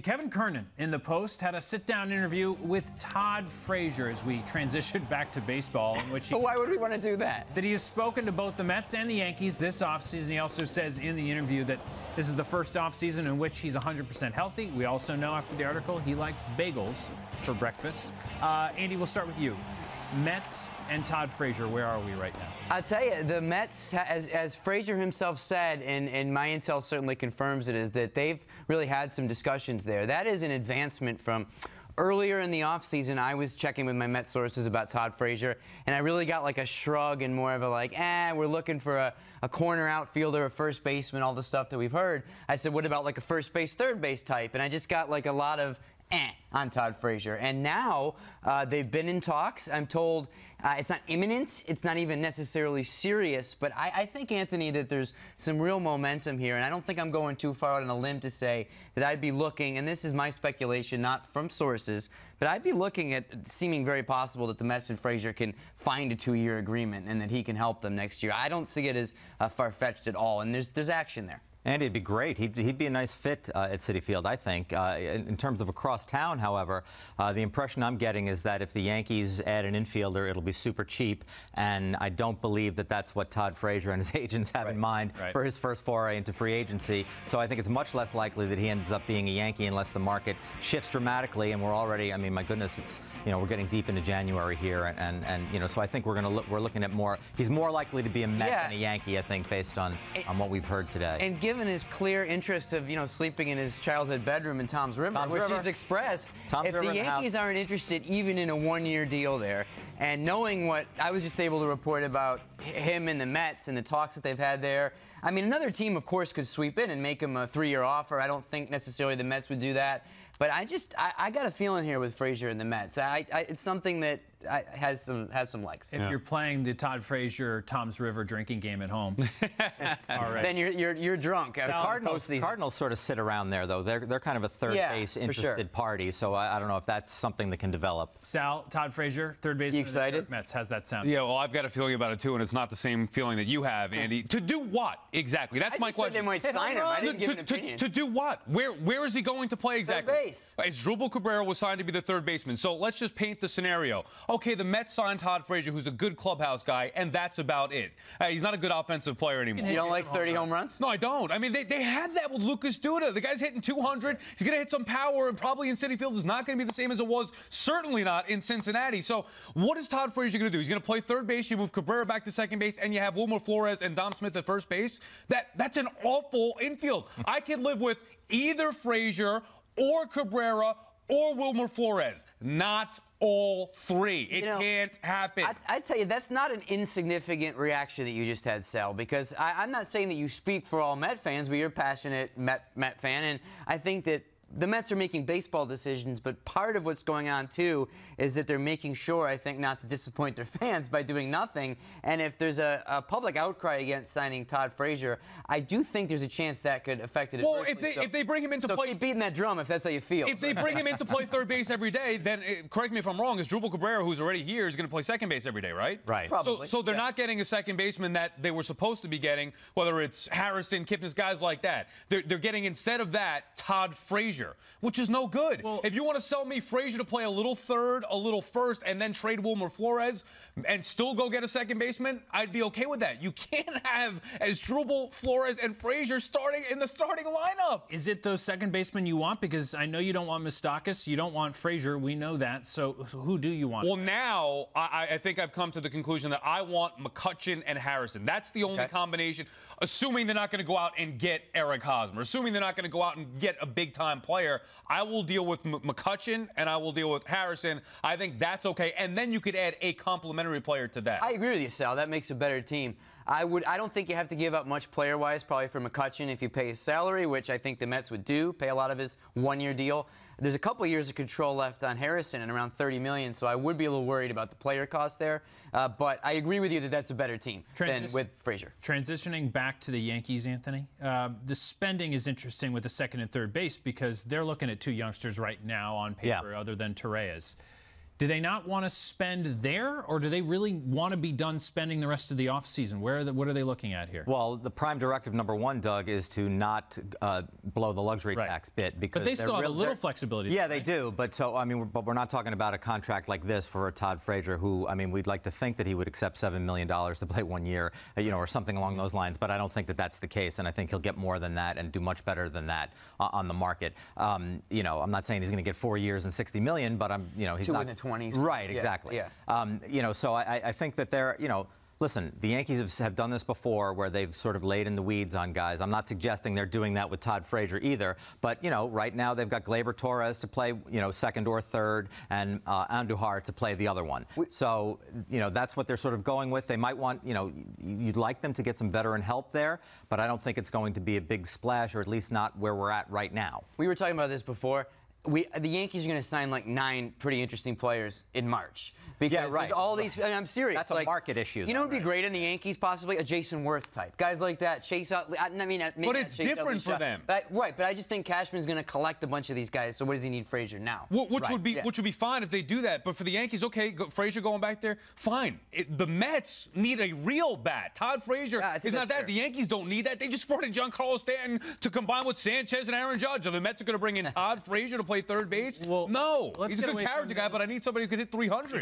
Kevin Kernan in the Post had a sit-down interview with Todd Frazier as we transitioned back to baseball, in which But why would we want to do that? That he has spoken to both the Mets and the Yankees this offseason. He also says in the interview that this is the first offseason in which he's 100% healthy. We also know after the article he likes bagels for breakfast. Andy, we'll start with you. Mets and Todd Frazier, where are we right now? I'll tell you, the Mets, as Frazier himself said, and my intel certainly confirms it, is that they've really had some discussions there. That is an advancement from earlier in the offseason. I was checking with my Mets sources about Todd Frazier, and I really got like a shrug and more of a like, we're looking for a corner outfielder, a first baseman, all the stuff that we've heard. I said, what about like a first base, third base type? And I just got like a lot of on Todd Frazier. And now they've been in talks. I'm told it's not imminent. It's not even necessarily serious. But I think, Anthony, that there's some real momentum here. And I don't think I'm going too far out on a limb to say that I'd be looking, and this is my speculation, not from sources, but I'd be looking at seeming very possible that the Mets and Frazier can find a 2-year agreement and that he can help them next year. I don't see it as far-fetched at all. And there's action there. Andy, it'd be great. He'd be a nice fit at Citi Field, I think. In terms of across town, however, the impression I'm getting is that if the Yankees add an infielder, it'll be super cheap, and I don't believe that that's what Todd Frazier and his agents have in mind for his first foray into free agency. So I think it's much less likely that he ends up being a Yankee unless the market shifts dramatically, and we're already, I mean, my goodness, it's, we're getting deep into January here, and so I think we're looking at more. He's more likely to be a Met than a Yankee, I think, based on what we've heard today. And given his clear interest of, sleeping in his childhood bedroom in Tom's River, which he's expressed, if the Yankees aren't interested even in a 1-year deal there, and knowing what I was just able to report about him and the Mets and the talks that they've had there, I mean, another team, of course, could sweep in and make him a 3-year offer. I don't think necessarily the Mets would do that. But I got a feling here with Frazier and the Mets. It's something that has some legs. If you're playing the Todd Frazier Tom's River drinking game at home, all right. Then you're drunk. Cardinals sort of sit around there, though. They're kind of a third base interested party. So I don't know if that's something that can develop. Sal, Todd Frazier, third baseman. You excited? Mets. How's that sound? Yeah, well, I've got a feeling about it too, and it's not the same feeling that you have, Andy. To do what exactly? That's my question. Said they might sign him. I didn't give an opinion. To do what? Where is he going to play exactly? Third base. Asdrubal Cabrera was signed to be the third baseman. So let's just paint the scenario. Okay, the Mets signed Todd Frazier, who's a good clubhouse guy, and that's about it. He's not a good offensive player anymore. You don't like 30 home runs? No, I don't. I mean, they had that with Lucas Duda. The guy's hitting 200. He's going to hit some power, and probably in Citi Field is not going to be the same as it was. Certainly not in Cincinnati. So what is Todd Frazier going to do? He's going to play third base. You move Cabrera back to second base, and you have Wilmer Flores and Dom Smith at first base. That's an awful infield. I can live with either Frazier or Cabrera or Wilmer Flores. Not all three. It can't happen. I tell you, that's not an insignificant reaction that you just had, Sal, because I'm not saying that you speak for all Met fans, but you're a passionate Met fan, and I think that the Mets are making baseball decisions, but part of what's going on, too, is that they're making sure, I think, not to disappoint their fans by doing nothing. And if there's a public outcry against signing Todd Frazier, I do think there's a chance that could affect it adversely. Well, if they bring him into play... keep beating that drum if that's how you feel. If they bring him in to play third base every day, then, correct me if I'm wrong, Asdrubal Cabrera, who's already here, is going to play second base every day, right? Right. Probably. So they're not getting a second baseman that they were supposed to be getting, whether it's Harrison, Kipnis, guys like that. They're getting, instead of that, Todd Frazier, which is no good. Well, if you want to sell me Frazier to play a little third, a little first, and then trade Wilmer Flores and still go get a second baseman, I'd be okay with that. You can't have Asdrubal, Flores, and Frazier starting in the starting lineup. Is it those second basemen you want? Because I know you don't want Moustakas, you don't want Frazier. We know that. So who do you want? Well, now I think I've come to the conclusion that I want McCutchen and Harrison. That's the only combination, assuming they're not going to go out and get Eric Hosmer, assuming they're not going to go out and get a big-time player. I will deal with McCutchen and I will deal with Harrison. I think that's okay. And then you could add a complementary player to that. I agree with you, Sal. That makes a better team. I don't think you have to give up much player-wise, probably for McCutchen if you pay his salary, which I think the Mets would do, pay a lot of his 1-year deal. There's a couple of years of control left on Harrison and around $30 million, so I would be a little worried about the player cost there. But I agree with you that that's a better team than with Frazier. Transitioning back to the Yankees, Anthony, the spending is interesting with the second and third base because they're looking at two youngsters right now on paper other than Torres. Do they not want to spend there, or do they really want to be done spending the rest of the offseason? What are they looking at here? Well, the prime directive number one, Doug, is to not blow the luxury tax bit, because but they still have a little flexibility. Yeah, they do. But so I mean, but we're not talking about a contract like this for Todd Frazier, who, I mean, we'd like to think that he would accept $7 million to play 1 year, you know, or something along those lines. But I don't think that that's the case, and I think he'll get more than that and do much better than that on the market. You know, I'm not saying he's going to get 4 years and $60 million, but you know, he's two not in the 20s. Right, exactly. Yeah. You know, so I think that they're, you know. Listen, the Yankees have done this before, where they've sort of laid in the weeds on guys. I'm not suggesting they're doing that with Todd Frazier either, but, you know, right now they've got Gleyber Torres to play, you know, second or third, and Andujar to play the other one. So, you know, that's what they're sort of going with. They might want, you know, you'd like them to get some veteran help there, but I don't think it's going to be a big splash, or at least not where we're at right now. We were talking about this before. The Yankees are going to sign like 9 pretty interesting players in March. Because there's all these, and I'm serious. That's like, a market issue. You know what would be great in the Yankees, possibly? A Jason Worth type. Guys like that, Chase Utley. I mean, maybe but it's different for them. But but I just think Cashman's going to collect a bunch of these guys, so what does he need Frazier now? Which would be fine if they do that. But for the Yankees, okay, Frazier going back there, fine. The Mets need a real bat. Todd Frazier is not that. Fair. The Yankees don't need that. They just brought in Giancarlo Stanton to combine with Sanchez and Aaron Judge. Are the Mets are going to bring in Todd Frazier to play third base? Well, no. He's a good character guy, but I need somebody who can hit 300.